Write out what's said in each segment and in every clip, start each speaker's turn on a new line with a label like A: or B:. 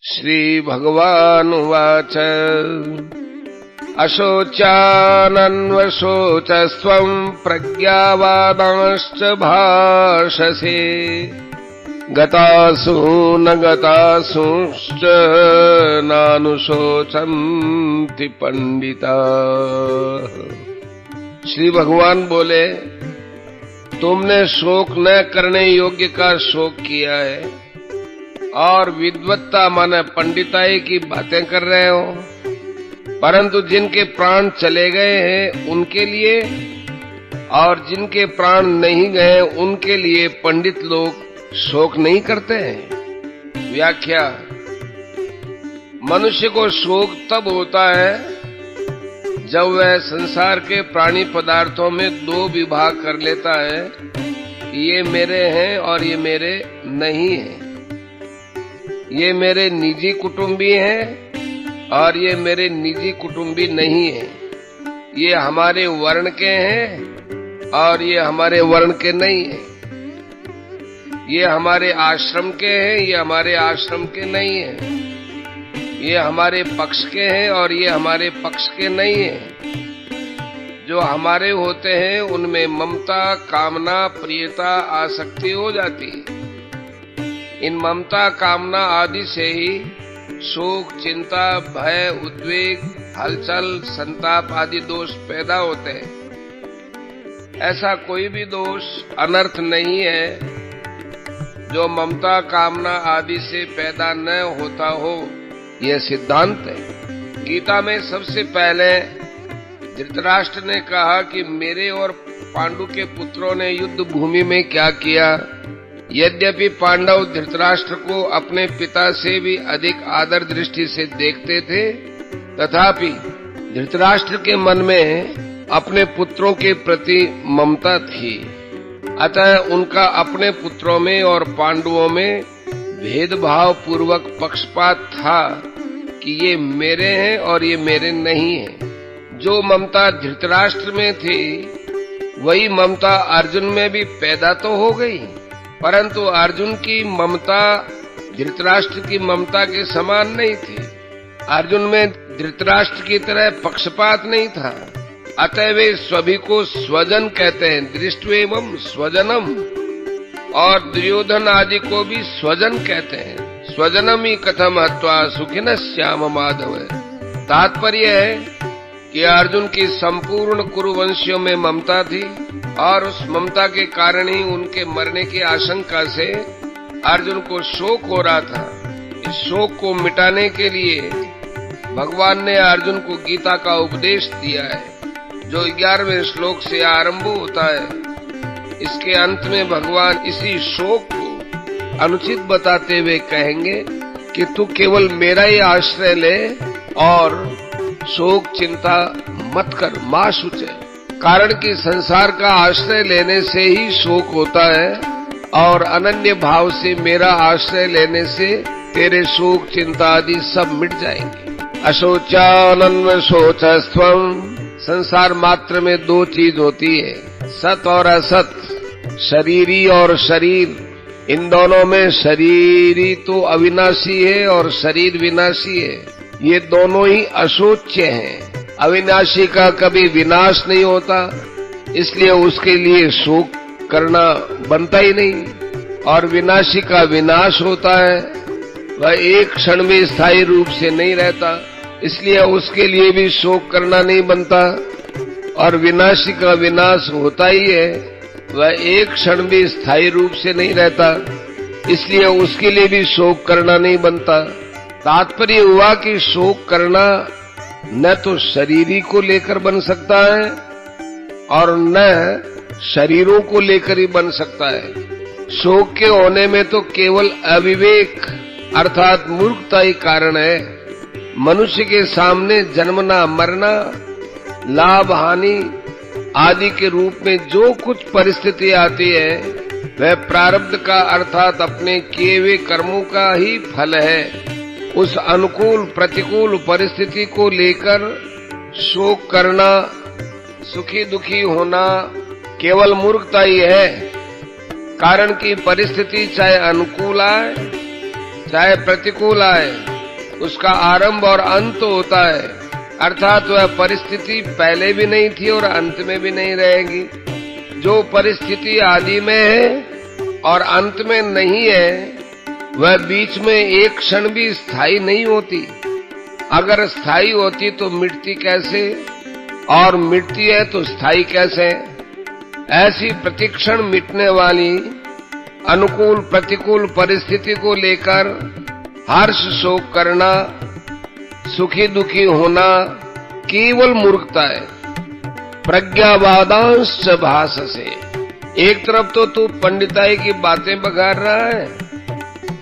A: श्रीभगवानुवाच अशोच्यानन्वशोचस्त्वं प्रज्ञावादांश्च भाषसे गतासु न गतासूंश्च नानुशोचन्ति पंडिताः। श्री भगवान बोले, तुमने शोक न करने योग्य का शोक किया है और विद्वत्ता माने पंडिताई की बातें कर रहे हो, परंतु जिनके प्राण चले गए हैं उनके लिए और जिनके प्राण नहीं गए उनके लिए पंडित लोग शोक नहीं करते हैं। व्याख्या। मनुष्य को शोक तब होता है जब वह संसार के प्राणी पदार्थों में दो विभाग कर लेता है कि ये मेरे हैं और ये मेरे नहीं हैं, ये मेरे निजी कुटुंबी हैं और ये मेरे निजी कुटुंबी नहीं हैं, ये हमारे वर्ण के हैं और ये हमारे वर्ण के नहीं हैं, ये हमारे आश्रम के हैं, ये हमारे आश्रम के नहीं हैं, ये हमारे पक्ष के हैं और ये हमारे पक्ष के नहीं हैं। जो हमारे होते हैं उनमें ममता, कामना, प्रियता, आसक्ति हो जाती है। इन ममता, कामना आदि से ही शोक, चिंता, भय, उद्वेग, हलचल, संताप आदि दोष पैदा होते हैं। ऐसा कोई भी दोष अनर्थ नहीं है जो ममता, कामना आदि से पैदा न होता हो, यह सिद्धांत है। गीता में सबसे पहले धृतराष्ट्र ने कहा कि मेरे और पांडु के पुत्रों ने युद्ध भूमि में क्या किया। यद्यपि पांडव धृतराष्ट्र को अपने पिता से भी अधिक आदर दृष्टि से देखते थे, तथापि धृतराष्ट्र के मन में अपने पुत्रों के प्रति ममता थी। अतः उनका अपने पुत्रों में और पांडवों में भेदभाव पूर्वक पक्षपात था कि ये मेरे हैं और ये मेरे नहीं हैं। जो ममता धृतराष्ट्र में थी वही ममता अर्जुन में भी पैदा तो हो गई, परंतु अर्जुन की ममता धृतराष्ट्र की ममता के समान नहीं थी। अर्जुन में धृतराष्ट्र की तरह पक्षपात नहीं था। अतः वे सभी को स्वजन कहते हैं, दृष्ट्वेमं स्वजनम, और दुर्योधन आदि को भी स्वजन कहते हैं। स्वजनम ही कथम हत्वा सुखिनः स्याम माधव। तात्पर्य है कि अर्जुन की संपूर्ण कुरुवंशियों में ममता थी और उस ममता के कारण ही उनके मरने की आशंका से अर्जुन को शोक हो रहा था। इस शोक को मिटाने के लिए भगवान ने अर्जुन को गीता का उपदेश दिया है, जो 11वें श्लोक से आरंभ होता है। इसके अंत में भगवान इसी शोक को अनुचित बताते हुए कहेंगे कि तू केवल मेरा ही आश्रय ले और शोक चिंता मत कर, मां शुचे। कारण कि संसार का आश्रय लेने से ही शोक होता है और अनन्य भाव से मेरा आश्रय लेने से तेरे शोक चिंता आदि सब मिट जाएंगे। अशोचानन्वशोचस्त्वं। संसार मात्र में दो चीज होती है, सत और असत, शरीरी और शरीर। इन दोनों में शरीरी तो अविनाशी है और शरीर विनाशी है। ये दोनों ही अशोच्य हैं। अविनाशी का कभी विनाश नहीं होता, इसलिए उसके लिए शोक करना बनता ही नहीं, और विनाशी का विनाश होता है, वह एक क्षण में स्थायी रूप से नहीं रहता, इसलिए उसके लिए भी शोक करना नहीं बनता। और विनाशी का विनाश होता ही है, वह एक क्षण भी स्थायी रूप से नहीं रहता, इसलिए उसके लिए भी शोक करना नहीं बनता। तात्पर्य हुआ कि शोक करना न तो शरीरी को लेकर बन सकता है और न शरीरों को लेकर ही बन सकता है। शोक के होने में तो केवल अविवेक अर्थात मूर्खता ही कारण है। मनुष्य के सामने जन्मना, मरना, लाभ हानि आदि के रूप में जो कुछ परिस्थिति आती है वह प्रारब्ध का अर्थात अपने किए हुए कर्मों का ही फल है। उस अनुकूल प्रतिकूल परिस्थिति को लेकर शोक करना, सुखी दुखी होना केवल मूर्खता ही है। कारण कि परिस्थिति चाहे अनुकूल आए चाहे प्रतिकूल आए, उसका आरंभ और अंत होता है, अर्थात वह परिस्थिति पहले भी नहीं थी और अंत में भी नहीं रहेगी। जो परिस्थिति आदि में है और अंत में नहीं है, वह बीच में एक क्षण भी स्थायी नहीं होती। अगर स्थायी होती तो मिटती कैसे, और मिटती है तो स्थायी कैसे? ऐसी प्रतिक्षण मिटने वाली अनुकूल प्रतिकूल परिस्थिति को लेकर हर्ष शोक करना, सुखी दुखी होना केवल मूर्खता है। प्रज्ञावादांश भाससे, एक तरफ तो तू पंडिताई की बातें बघार रहा है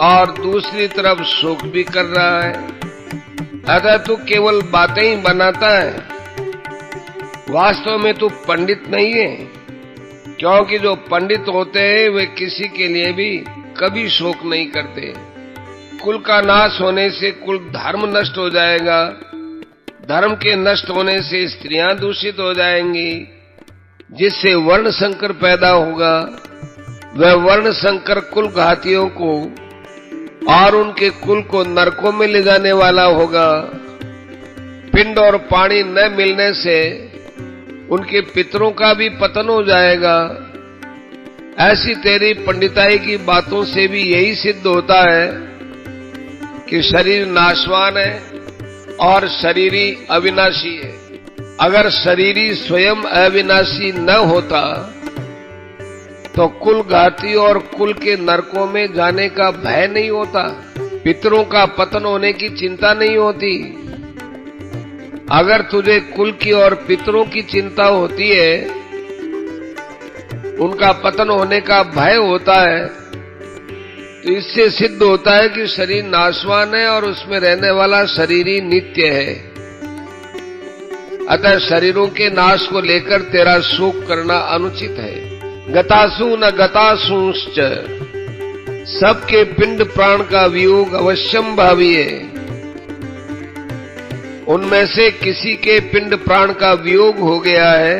A: और दूसरी तरफ शोक भी कर रहा है। अतः तू केवल बातें ही बनाता है, वास्तव में तू पंडित नहीं है। क्योंकि जो पंडित होते हैं वे किसी के लिए भी कभी शोक नहीं करते। कुल का नाश होने से कुल धर्म नष्ट हो जाएगा, धर्म के नष्ट होने से स्त्रियां दूषित हो जाएंगी, जिससे वर्ण संकर पैदा होगा। वह वर्ण संकर कुल घातियों को और उनके कुल को नरकों में ले जाने वाला होगा। पिंड और पानी न मिलने से उनके पितरों का भी पतन हो जाएगा। ऐसी तेरी पंडिताई की बातों से भी यही सिद्ध होता है कि शरीर नाशवान है और शरीरी अविनाशी है। अगर शरीरी स्वयं अविनाशी न होता तो कुल घाती और कुल के नरकों में जाने का भय नहीं होता, पितरों का पतन होने की चिंता नहीं होती। अगर तुझे कुल की और पितरों की चिंता होती है, उनका पतन होने का भय होता है, तो इससे सिद्ध होता है कि शरीर नाशवान है और उसमें रहने वाला शरीर ही नित्य है। अतः शरीरों के नाश को लेकर तेरा शोक करना अनुचित है। गतासु न गतासुश्च, सबके पिंड प्राण का वियोग अवश्यम भावी है। उनमें से किसी के पिंड प्राण का वियोग हो गया है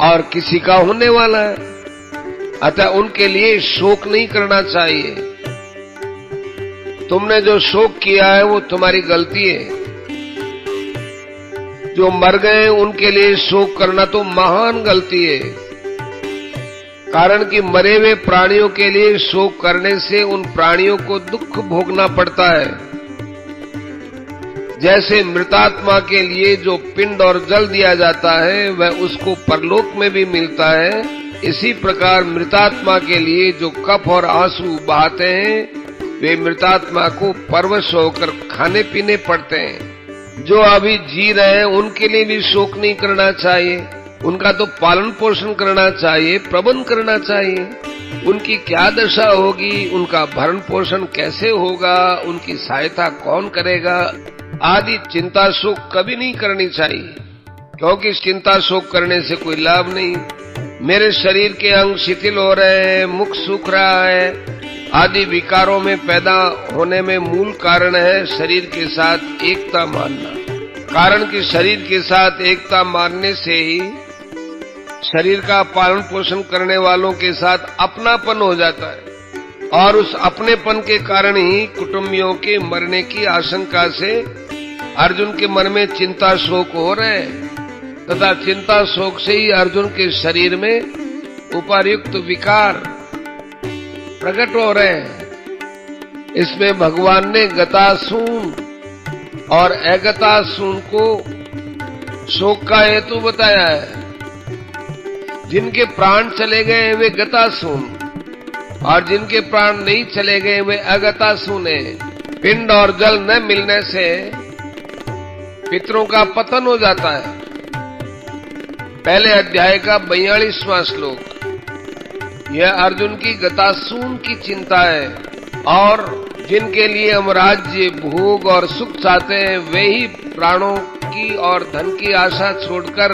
A: और किसी का होने वाला है, अतः उनके लिए शोक नहीं करना चाहिए। तुमने जो शोक किया है वो तुम्हारी गलती है। जो मर गए उनके लिए शोक करना तो महान गलती है, कारण कि मरे हुए प्राणियों के लिए शोक करने से उन प्राणियों को दुख भोगना पड़ता है। जैसे मृतात्मा के लिए जो पिंड और जल दिया जाता है वह उसको परलोक में भी मिलता है, इसी प्रकार मृतात्मा के लिए जो कफ और आंसू बहाते हैं वे मृतात्मा को परवश होकर खाने पीने पड़ते हैं। जो अभी जी रहे हैं उनके लिए भी शोक नहीं करना चाहिए, उनका तो पालन पोषण करना चाहिए, प्रबंध करना चाहिए। उनकी क्या दशा होगी, उनका भरण पोषण कैसे होगा, उनकी सहायता कौन करेगा आदि चिंता शोक कभी नहीं करनी चाहिए, क्योंकि चिंता शोक करने से कोई लाभ नहीं। मेरे शरीर के अंग शिथिल हो रहे हैं, मुख सूख रहा है आदि विकारों में पैदा होने में मूल कारण है शरीर के साथ एकता मानना। कारण कि शरीर के साथ एकता मानने से ही शरीर का पालन पोषण करने वालों के साथ अपनापन हो जाता है, और उस अपनेपन के कारण ही कुटुंबियों के मरने की आशंका से अर्जुन के मन में चिंता शोक हो रहे हैं, तथा चिंता शोक से ही अर्जुन के शरीर में उपर्युक्त विकार प्रकट हो रहे हैं। इसमें भगवान ने गतासून और अगतासून को शोक का हेतु बताया है। जिनके प्राण चले गए वे गतासून और जिनके प्राण नहीं चले गए वे अगतासून हैं। पिंड और जल न मिलने से पितरों का पतन हो जाता है। पहले अध्याय का 42वां श्लोक। यह अर्जुन की गतासून की चिंता है, और जिनके लिए हम राज्य भोग और सुख चाहते हैं वे ही प्राणों की और धन की आशा छोड़कर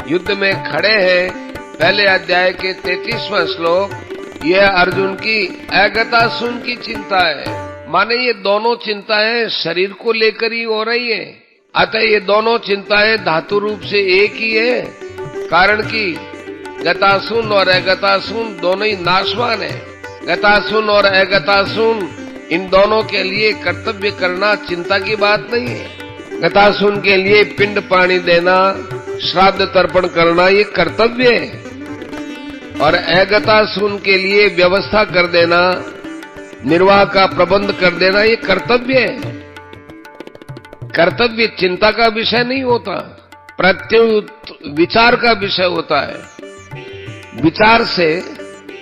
A: युद्ध में खड़े हैं। पहले अध्याय के 33वां श्लोक। यह अर्जुन की अगतासून की चिंता है, माने ये दोनों चिंताएं शरीर को लेकर ही हो रही है। अतः ये दोनों चिंताएं धातु रूप से एक ही है, कारण कि गतासून और अगतासून दोनों ही नाशवान है। गतासून और अगतासून इन दोनों के लिए कर्तव्य करना चिंता की बात नहीं है। गतासून के लिए पिंड पानी देना, श्राद्ध तर्पण करना ये कर्तव्य है, और अगतासून के लिए व्यवस्था कर देना, निर्वाह का प्रबंध कर देना ये कर्तव्य है। कर्तव्य चिंता का विषय नहीं होता, प्रत्युत विचार का विषय होता है। विचार से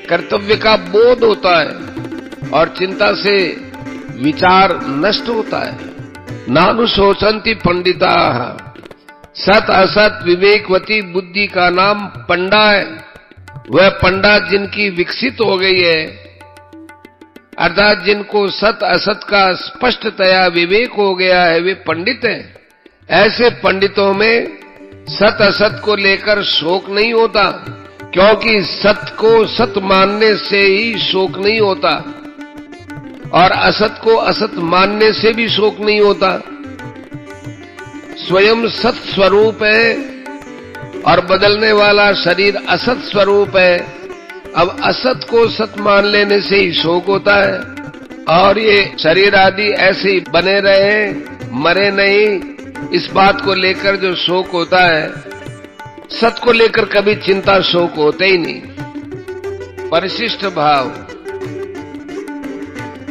A: कर्तव्य का बोध होता है और चिंता से विचार नष्ट होता है। नानुशोचन्ति पंडिताः, सत असत विवेकवती बुद्धि का नाम पंडा है। वह पंडा जिनकी विकसित हो गई है, अर्थात जिनको सत असत का स्पष्टतया विवेक हो गया है, वे पंडित हैं। ऐसे पंडितों में सत असत को लेकर शोक नहीं होता, क्योंकि सत को सत मानने से ही शोक नहीं होता और असत को असत मानने से भी शोक नहीं होता। स्वयं सत स्वरूप है और बदलने वाला शरीर असत स्वरूप है। अब असत को सत मान लेने से ही शोक होता है, और ये शरीर आदि ऐसे ही बने रहे, मरे नहीं, इस बात को लेकर जो शोक होता है, सत को लेकर कभी चिंता शोक होते ही नहीं। परिशिष्ट भाव,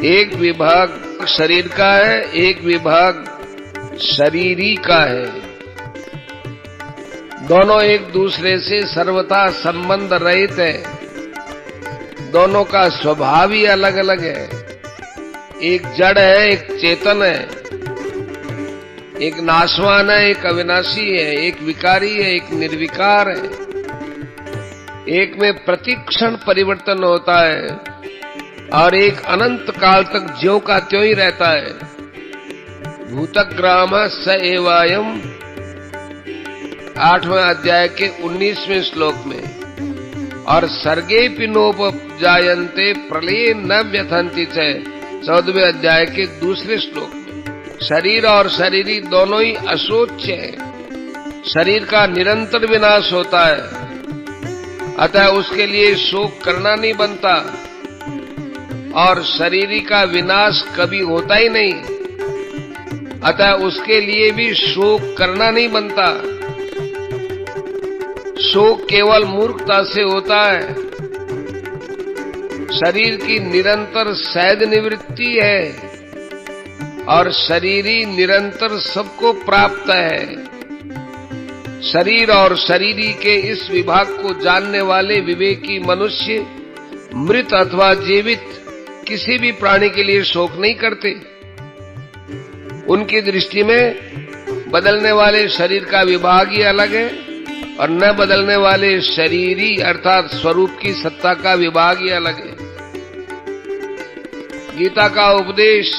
A: एक विभाग शरीर का है, एक विभाग शरीरी का है। दोनों एक दूसरे से सर्वथा संबंध रहित है। दोनों का स्वभाव ही अलग अलग है। एक जड़ है, एक चेतन है, एक नाशवान है, एक अविनाशी है, एक विकारी है, एक निर्विकार है। एक में प्रतिक्षण परिवर्तन होता है और एक अनंत काल तक ज्यों का त्यों ही रहता है। भूतग्राम स एवायम, 8वें अध्याय के 19वें श्लोक में, और सर्गे पिनोपजायन्ते प्रलये न व्यथन्ति च, 14वें अध्याय के 2 श्लोक में। शरीर और शरीरी दोनों ही अशोच्य है। शरीर का निरंतर विनाश होता है, अतः उसके लिए शोक करना नहीं बनता, और शरीरी का विनाश कभी होता ही नहीं, अतः उसके लिए भी शोक करना नहीं बनता। शोक केवल मूर्खता से होता है। शरीर की निरंतर सैद निवृत्ति है और शरीरी निरंतर सबको प्राप्त है। शरीर और शरीरी के इस विभाग को जानने वाले विवेकी मनुष्य मृत अथवा जीवित किसी भी प्राणी के लिए शोक नहीं करते। उनकी दृष्टि में बदलने वाले शरीर का विभाग ही अलग है और न बदलने वाले शरीरी अर्थात स्वरूप की सत्ता का विभाग ही अलग है। गीता का उपदेश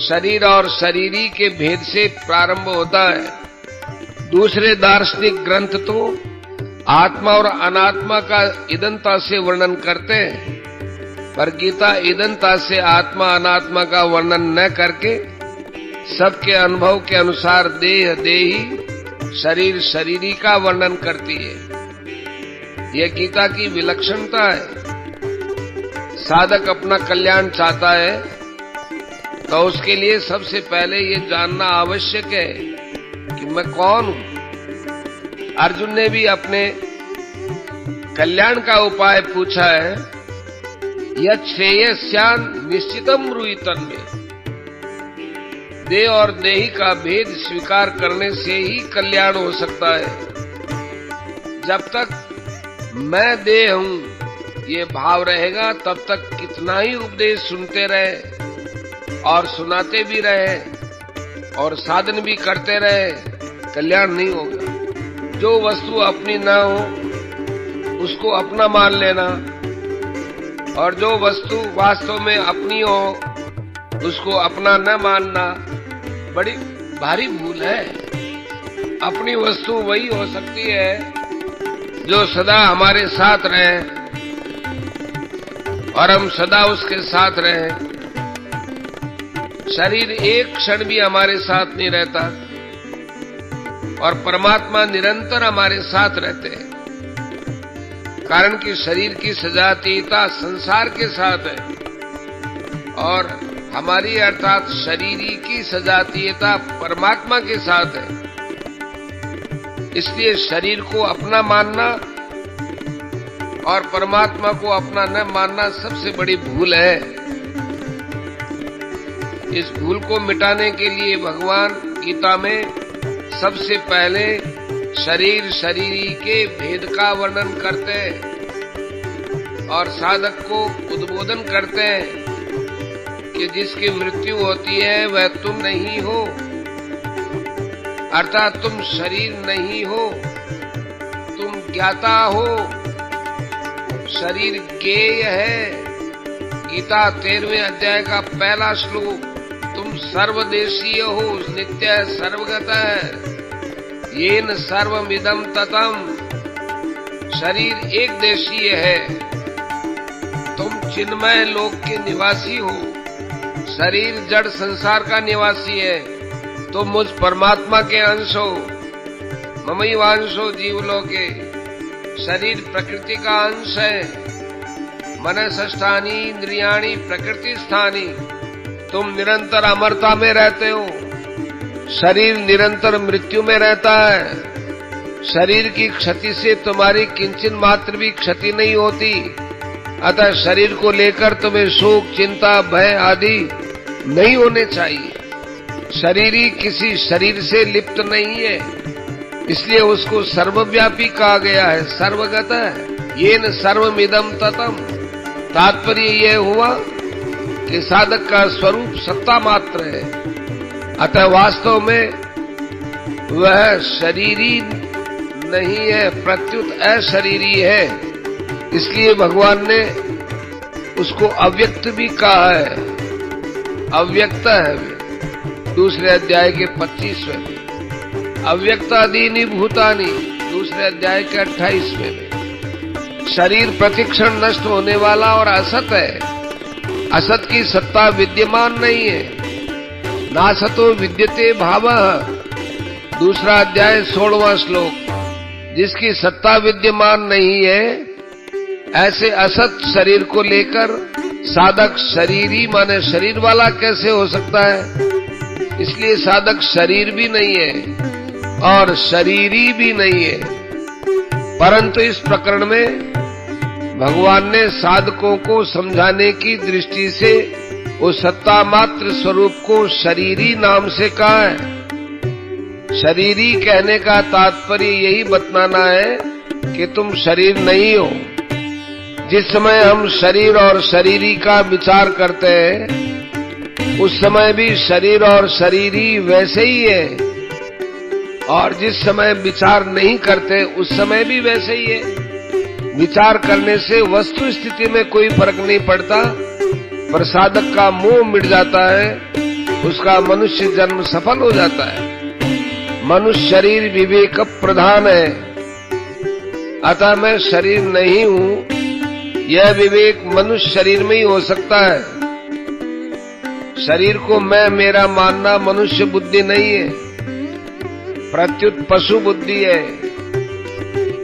A: शरीर और शरीरी के भेद से प्रारंभ होता है। दूसरे दार्शनिक ग्रंथ तो आत्मा और अनात्मा का इदंता से वर्णन करते हैं, पर गीता इदंता से आत्मा अनात्मा का वर्णन न करके सबके अनुभव के अनुसार देह देही, शरीर शरीरी का वर्णन करती है। यह गीता की विलक्षणता है। साधक अपना कल्याण चाहता है तो उसके लिए सबसे पहले ये जानना आवश्यक है कि मैं कौन हूं। अर्जुन ने भी अपने कल्याण का उपाय पूछा है, यत् श्रेयस्यान् निश्चितम ब्रूहितं में। देह और देही का भेद स्वीकार करने से ही कल्याण हो सकता है। जब तक मैं देह हूं ये भाव रहेगा, तब तक कितना ही उपदेश सुनते रहे और सुनाते भी रहे और साधन भी करते रहे, कल्याण नहीं होगा। जो वस्तु अपनी ना हो उसको अपना मान लेना, और जो वस्तु वास्तव में अपनी हो उसको अपना न मानना बड़ी भारी भूल है। अपनी वस्तु वही हो सकती है जो सदा हमारे साथ रहे और हम सदा उसके साथ रहे। शरीर एक क्षण भी हमारे साथ नहीं रहता और परमात्मा निरंतर हमारे साथ रहते हैं, कारण कि शरीर की सजातीयता संसार के साथ है और हमारी अर्थात शरीरी की सजातीयता परमात्मा के साथ है। इसलिए शरीर को अपना मानना और परमात्मा को अपना न मानना सबसे बड़ी भूल है। इस भूल को मिटाने के लिए भगवान गीता में सबसे पहले शरीर शरीरी के भेद का वर्णन करते हैं और साधक को उद्बोधन करते हैं कि जिसकी मृत्यु होती है वह तुम नहीं हो, अर्थात तुम शरीर नहीं हो, तुम ज्ञाता हो। शरीर ज्ञेय है। गीता 13वें अध्याय का पहला श्लोक, तुम सर्वदेशीय हो, नित्य सर्वगत है, येन सर्वमिदं ततम्। शरीर एक देशीय है, तुम चिन्मय लोक के निवासी हो। शरीर जड़ संसार का निवासी है, तुम मुझ परमात्मा के अंश हो। ममैवांशो जीवलोके, शरीर प्रकृति का अंश है। मनसष्ठानि इंद्रियाणि प्रकृति स्थानी, तुम निरंतर अमरता में रहते हो, शरीर निरंतर मृत्यु में रहता है। शरीर की क्षति से तुम्हारी किंचन मात्र भी क्षति नहीं होती, अतः शरीर को लेकर तुम्हें शोक चिंता भय आदि नहीं होने चाहिए। शरीरी किसी शरीर से लिप्त नहीं है, इसलिए उसको सर्वव्यापी कहा गया है, सर्वगत है। येन सर्वमिदं ततम्। तात्पर्य यह हुआ कि साधक का स्वरूप सत्ता मात्र है, अतः वास्तव में वह शरीरी नहीं है, प्रत्युत अशरीरी है। इसलिए भगवान ने उसको अव्यक्त भी कहा है, अव्यक्त है वे। दूसरे अध्याय के 25वें में, अव्यक्तादीनि भूतानि, दूसरे अध्याय के 28वें में। शरीर प्रतिक्षण नष्ट होने वाला और असत है, असत की सत्ता विद्यमान नहीं है। नासतो विद्यते भावः, दूसरा अध्याय 16वां श्लोक, जिसकी सत्ता विद्यमान नहीं है, ऐसे असत शरीर को लेकर साधक शरीरी माने शरीर वाला कैसे हो सकता है। इसलिए साधक शरीर भी नहीं है और शरीरी भी नहीं है। परंतु इस प्रकरण में भगवान ने साधकों को समझाने की दृष्टि से उस सत्ता मात्र स्वरूप को शरीरी नाम से कहा है। शरीरी कहने का तात्पर्य यही बतलाना है कि तुम शरीर नहीं हो। जिस समय हम शरीर और शरीरी का विचार करते हैं, उस समय भी शरीर और शरीरी वैसे ही है, और जिस समय विचार नहीं करते उस समय भी वैसे ही है। विचार करने से वस्तु स्थिति में कोई फर्क नहीं पड़ता, पर साधक का मोह मिट जाता है, उसका मनुष्य जन्म सफल हो जाता है। मनुष्य शरीर विवेक प्रधान है, अतः मैं शरीर नहीं हूँ, यह विवेक मनुष्य शरीर में ही हो सकता है। शरीर को मैं मेरा मानना मनुष्य बुद्धि नहीं है, प्रत्युत पशु बुद्धि है।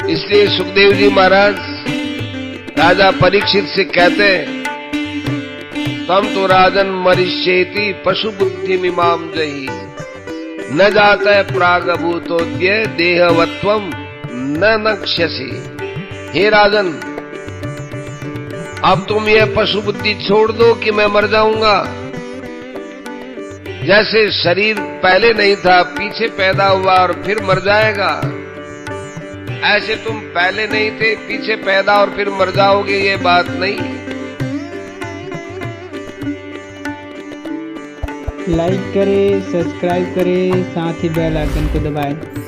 A: इसलिए सुखदेव जी महाराज राजा परीक्षित से कहते हैं, तम तो राजन मरिष्येति पशु बुद्धि मिमाम जही, न जाता प्रागभूतोद्य देहवत्वम न नक्ष्यसि। हे राजन, अब तुम यह पशु बुद्धि छोड़ दो कि मैं मर जाऊंगा। जैसे शरीर पहले नहीं था, पीछे पैदा हुआ और फिर मर जाएगा, ऐसे तुम पहले नहीं थे, पीछे पैदा और फिर मर जाओगे, ये बात नहीं।
B: लाइक करें, सब्सक्राइब करें, साथ ही बेल आइकन को दबाएं।